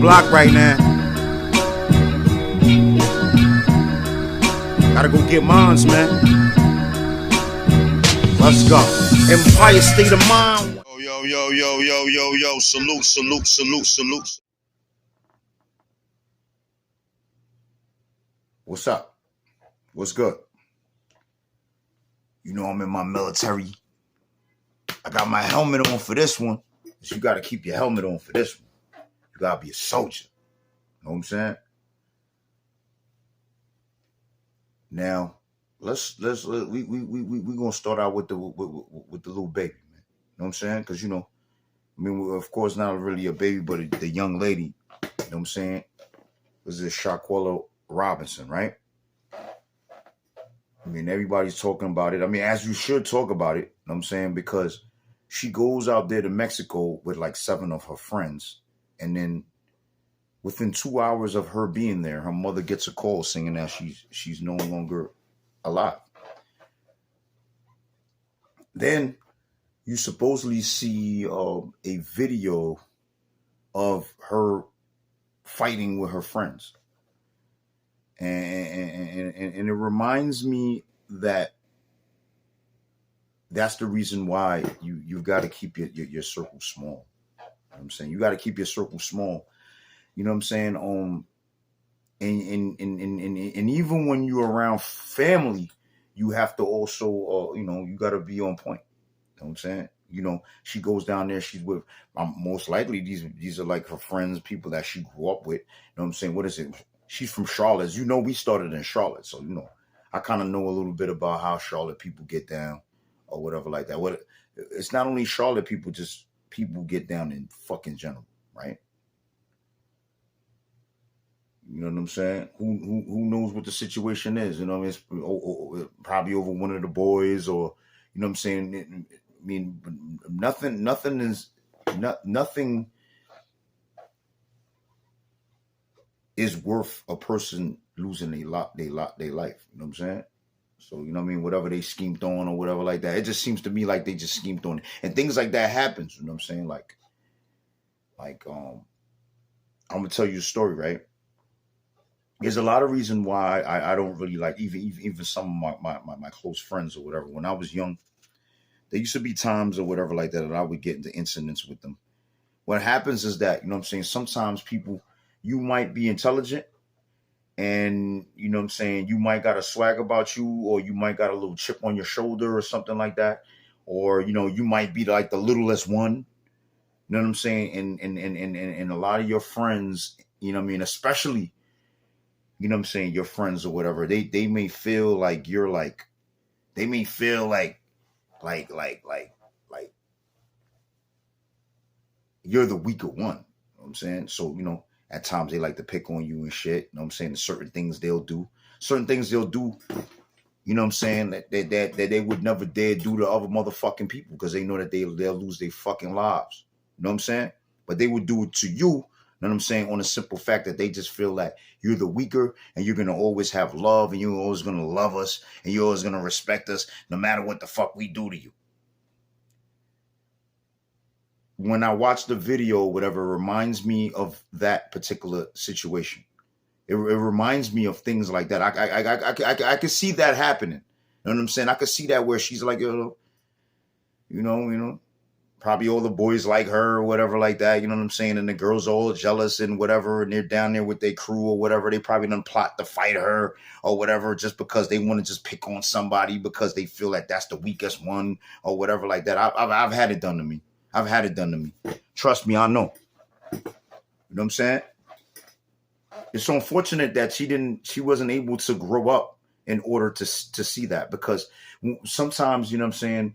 block right now. Gotta go get mines, man. Let's go. Empire State of Mind. Yo. Salute. What's up? What's good? You know I'm in my military. I got my helmet on for this one. So you gotta keep your helmet on for this one. You gotta be a soldier. Know what I'm saying? Now, we gonna start out with the little baby, man. You know what I'm saying? Because I mean, of course, not really a baby, but the young lady. You know what I'm saying? Was this Shanquella Robinson, right? I mean, everybody's talking about it. I mean, as you should talk about it. You know what I'm saying? Because she goes out there to Mexico with like 7 of her friends, and then within 2 hours of her being there, her mother gets a call saying that she's no longer alive. Then you supposedly see a video of her fighting with her friends, and it reminds me that that's the reason why you've got to keep your circle small. You know what I'm saying? You got to keep your circle small. You know what I'm saying? And even when you're around family, you have to also, you got to be on point. You know what I'm saying? She goes down there. She's with, most likely these are like her friends, people that she grew up with. You know what I'm saying? What is it? She's from Charlotte. We started in Charlotte, so I kind of know a little bit about how Charlotte people get down, or whatever like that. It's not only Charlotte people, just people get down in fucking general, right? You know what I'm saying? Who knows what the situation is? It's probably over one of the boys, or you know what I'm saying. I mean, nothing is worth a person losing their life. You know what I'm saying? So you know what I mean. Whatever they schemed on or whatever like that, it just seems to me like they just schemed on it, and things like that happens. You know what I'm saying? Like I'm gonna tell you a story, right? There's a lot of reason why I don't really like even some of my close friends or whatever. When I was young, there used to be times or whatever like that I would get into incidents with them. What happens is that, you know what I'm saying, sometimes people, you might be intelligent, and you know what I'm saying, you might got a swag about you, or you might got a little chip on your shoulder or something like that, or you might be like the littlest one. You know what I'm saying? And a lot of your friends, you know what I mean, especially, you know what I'm saying, your friends or whatever, they may feel like you're like, they may feel like you're the weaker one. You know what I'm saying? So, at times they like to pick on you and shit. You know what I'm saying? Certain things they'll do, you know what I'm saying, that they would never dare do to other motherfucking people, because they know that they'll lose their fucking lives. You know what I'm saying? But they would do it to you. You know what I'm saying? On the simple fact that they just feel that you're the weaker, and you're going to always have love, and you're always going to love us, and you're always going to respect us no matter what the fuck we do to you. When I watch the video, whatever, it reminds me of that particular situation. It reminds me of things like that. I can see that happening. You know what I'm saying? I could see that where she's like, probably all the boys like her or whatever like that. You know what I'm saying? And the girls are all jealous and whatever, and they're down there with their crew or whatever. They probably done plot to fight her or whatever, just because they want to just pick on somebody because they feel like that's the weakest one or whatever like that. I've had it done to me. I've had it done to me. Trust me, I know. You know what I'm saying? It's so unfortunate that she wasn't able to grow up in order to see that, because sometimes, you know what I'm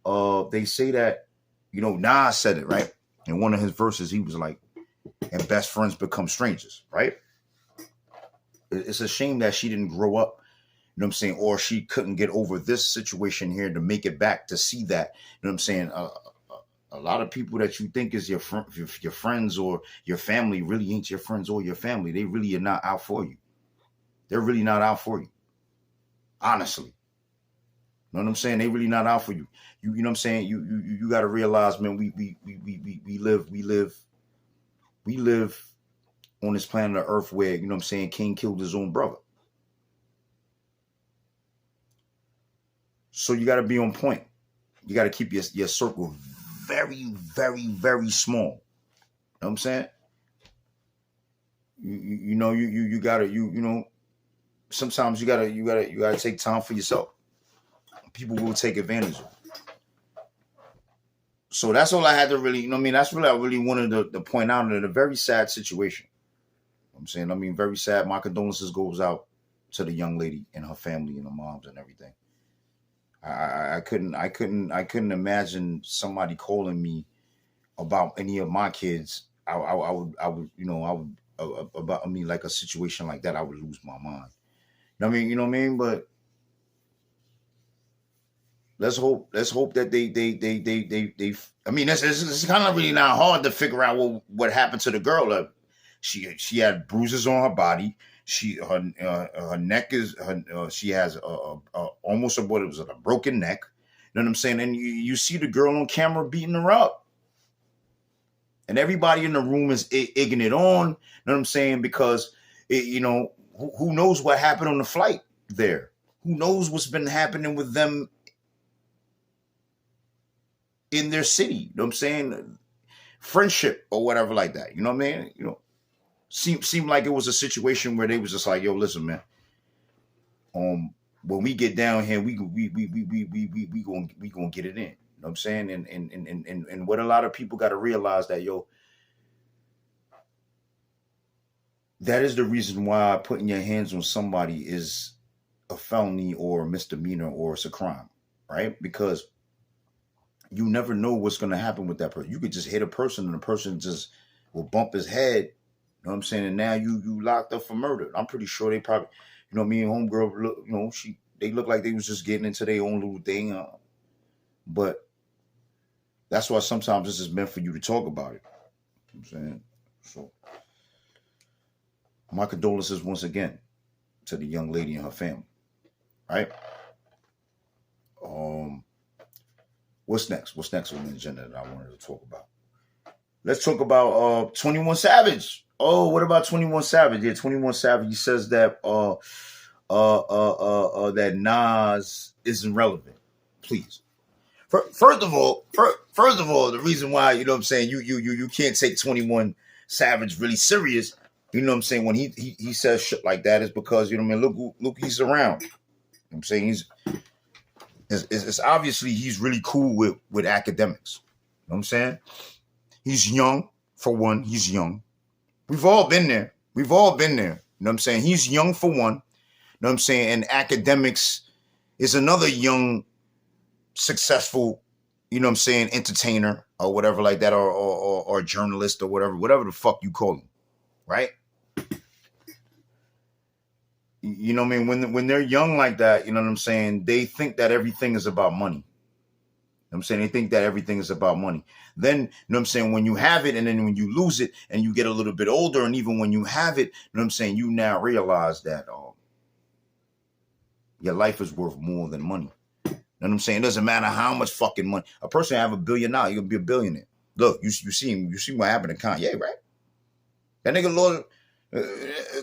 saying, they say that, Nas said it, right? In one of his verses, he was like, and best friends become strangers, right? It's a shame that she didn't grow up, you know what I'm saying, or she couldn't get over this situation here to make it back to see that, you know what I'm saying, a lot of people that you think is your friends or your family really ain't your friends or your family. They really are not out for you. They're really not out for you. Honestly. You know what I'm saying? They really not out for you. You know what I'm saying? You got to realize, man, we live on this planet of Earth where, King killed his own brother. So you got to be on point. You got to keep your circle very, very, very small. You know what I'm saying? You gotta sometimes you gotta take time for yourself. People will take advantage of it. So that's all I had to really, that's really I really wanted to point out in a very sad situation. I'm saying, very sad. My condolences goes out to the young lady and her family and her moms and everything. I couldn't imagine somebody calling me about any of my kids. I would about like a situation like that, I would lose my mind. You know what I mean? But let's hope that they it's kind of really not hard to figure out what happened to the girl. She had bruises on her body. Her neck is she has almost what it was a broken neck. You know what I'm saying? And you see the girl on camera beating her up, and everybody in the room is egging it on. You know what I'm saying? Because who knows what happened on the flight there? Who knows what's been happening with them in their city? You know what I'm saying? Friendship or whatever like that. You know what I mean? Seemed like it was a situation where they was just like, yo, listen, man. When we get down here, we gonna get it in. You know what I'm saying? And what a lot of people got to realize that, yo, that is the reason why putting your hands on somebody is a felony or a misdemeanor or it's a crime, right? Because you never know what's going to happen with that person. You could just hit a person and the person just will bump his head. You know what I'm saying? And now you locked up for murder. I'm pretty sure they probably, me and homegirl, look, they look like they was just getting into their own little thing. But that's why sometimes this is meant for you to talk about it. You know what I'm saying? So my condolences once again to the young lady and her family. Right? What's next? What's next on the agenda that I wanted to talk about? Let's talk about 21 Savage. Oh, what about 21 Savage? Yeah, 21 Savage. He says that that Nas isn't relevant. Please. First of all, the reason why, you know what I'm saying, you can't take 21 Savage really serious, you know what I'm saying, when he says shit like that is because, you know what I mean, look he's around. You know what I'm saying? It's obviously he's really cool with academics. You know what I'm saying? He's young, for one. He's young. We've all been there. You know what I'm saying? He's young, for one. You know what I'm saying? And academics is another young, successful, you know what I'm saying, entertainer or whatever like that, or journalist or whatever the fuck you call him, right? You know what I mean? When they're young like that, you know what I'm saying, they think that everything is about money. You know what I'm saying? They think that everything is about money. Then, you know what I'm saying, when you have it and then when you lose it and you get a little bit older, and even when you have it, you know what I'm saying, you now realize that your life is worth more than money. You know what I'm saying? It doesn't matter how much fucking money. A person have $1 billion now, you're gonna be a billionaire. Look, you see him. You see what happened to Kanye, right? That nigga lost.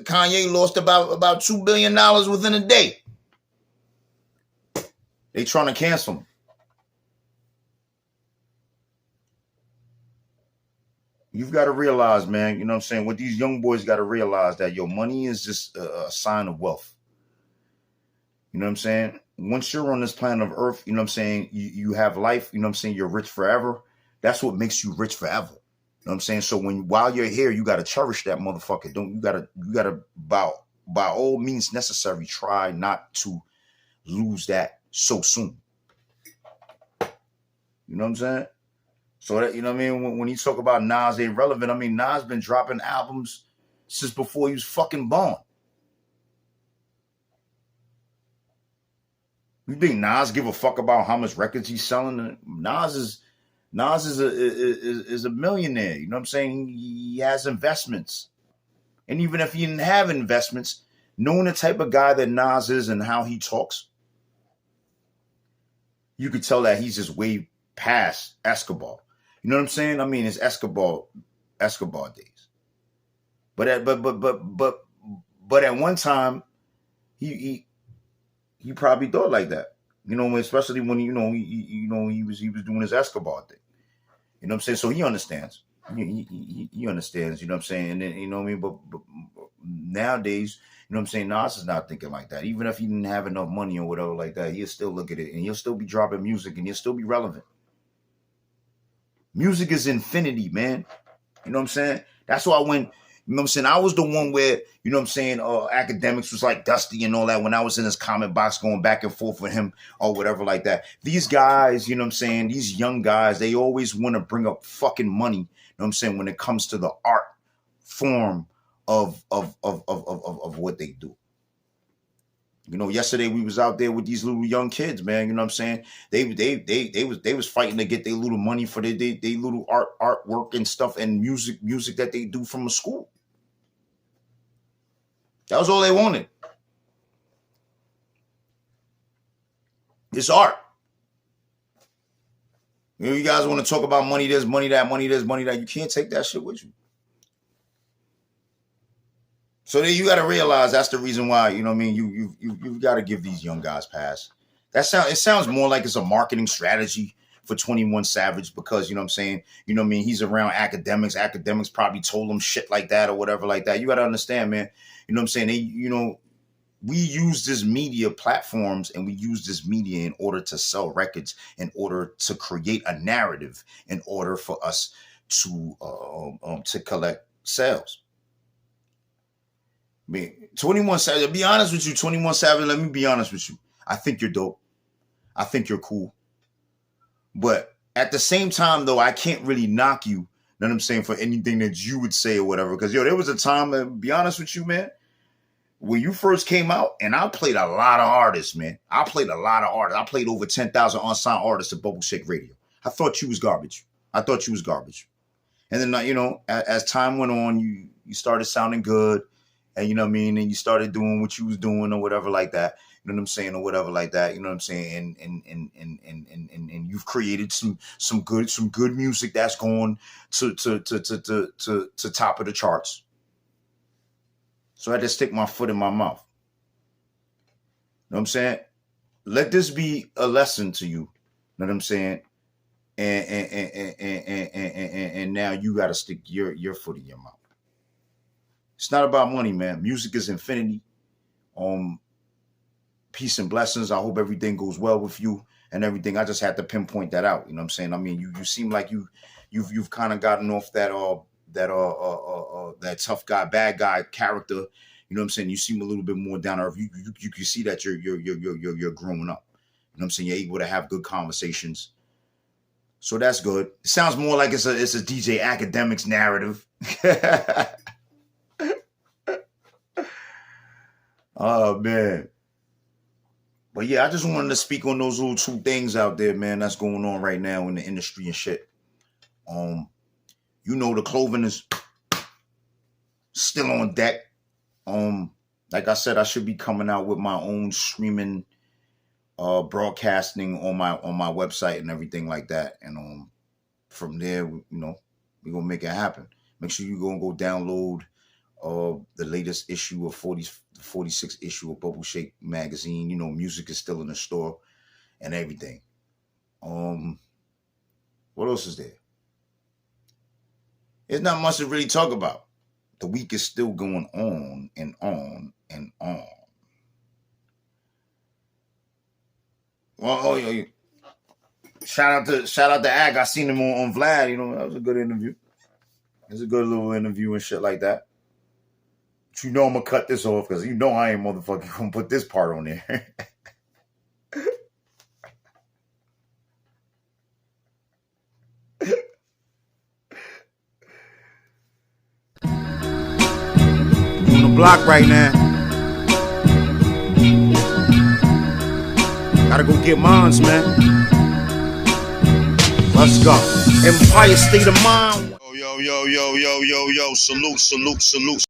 Kanye lost about $2 billion within a day. They trying to cancel him. You've got to realize, man, you know what I'm saying, what these young boys got to realize, that your money is just a sign of wealth. You know what I'm saying? Once you're on this planet of Earth, you know what I'm saying, you have life, you know what I'm saying, you're rich forever. That's what makes you rich forever. You know what I'm saying? So while you're here, you got to cherish that motherfucker. You got to by all means necessary, try not to lose that so soon. You know what I'm saying? So that, you know what I mean? When you talk about Nas ain't relevant, I mean, Nas been dropping albums since before he was fucking born. You think Nas give a fuck about how much records he's selling? Nas is a millionaire. You know what I'm saying? He has investments. And even if he didn't have investments, knowing the type of guy that Nas is and how he talks, you could tell that he's just way past Escobar. You know what I'm saying? I mean, it's Escobar days. But at one time, he probably thought like that. You know, especially when he was doing his Escobar thing. You know what I'm saying? So he understands. He understands. You know what I'm saying? And then, you know what I mean? But nowadays, you know what I'm saying? Nas is not thinking like that. Even if he didn't have enough money or whatever like that, he'll still look at it and he'll still be dropping music and he'll still be relevant. Music is infinity, man. You know what I'm saying? That's why when, you know what I'm saying, I was the one where, you know what I'm saying, academics was like Dusty and all that when I was in his comment box going back and forth with him or whatever like that. These guys, you know what I'm saying, these young guys, they always want to bring up fucking money, you know what I'm saying, when it comes to the art form of what they do. You know, yesterday we was out there with these little young kids, man. You know what I'm saying? They was fighting to get their little money for their little artwork and stuff and music that they do from a school. That was all they wanted. It's art. You know, you guys want to talk about money this, money that, money this, money that. You can't take that shit with you. So then you got to realize that's the reason why, you know what I mean, you got to give these young guys pass. It sounds more like it's a marketing strategy for 21 Savage because, you know what I'm saying, you know what I mean, he's around academics. Academics probably told him shit like that or whatever like that. You got to understand, man. You know what I'm saying? We use this media platforms and we use this media in order to sell records, in order to create a narrative, in order for us to collect sales. I mean, 21 Savage, to be honest with you, 21 Savage, let me be honest with you. I think you're dope. I think you're cool. But at the same time, though, I can't really knock you, know what I'm saying, for anything that you would say or whatever. Because, there was a time, to be honest with you, man, when you first came out, and I played a lot of artists, man. I played I played over 10,000 unsigned artists at Bubble Shake Radio. I thought you was garbage. And then, you know, as time went on, you started sounding good. And you know what I mean? And you started doing what you was doing or whatever like that. You know what I'm saying? Or whatever like that. You know what I'm saying? And you've created some good music that's going to top of the charts. So I had to stick my foot in my mouth. You know what I'm saying? Let this be a lesson to you. You know what I'm saying? And now you got to stick your foot in your mouth. It's not about money, man. Music is infinity. Peace and blessings. I hope everything goes well with you and everything. I just had to pinpoint that out. You know what I'm saying? I mean, you seem like you've kind of gotten off that tough guy, bad guy character. You know what I'm saying? You seem a little bit more down to earth. You can see that you're growing up. You know what I'm saying? You're able to have good conversations. So that's good. It sounds more like it's a DJ Academics narrative. Oh, man. But yeah, I just wanted to speak on those little two things out there, man, that's going on right now in the industry and shit. You know, the clothing is still on deck. Like I said, I should be coming out with my own streaming broadcasting on my website and everything like that. And from there, you know, we're gonna make it happen. Make sure you go download the latest issue of 46th issue of Bubble Shake magazine. You know, music is still in the store and everything. What else is there? There's not much to really talk about. The week is still going on and on and on. Well, yeah. Shout out to Ag. I seen him on Vlad. You know, that was a good interview. It was a good little interview and shit like that. But you know I'm gonna cut this off because you know I ain't motherfucking gonna put this part on there. On the block right now. Gotta go get mines, man. Let's go. Empire State of Mind. Yo, salute.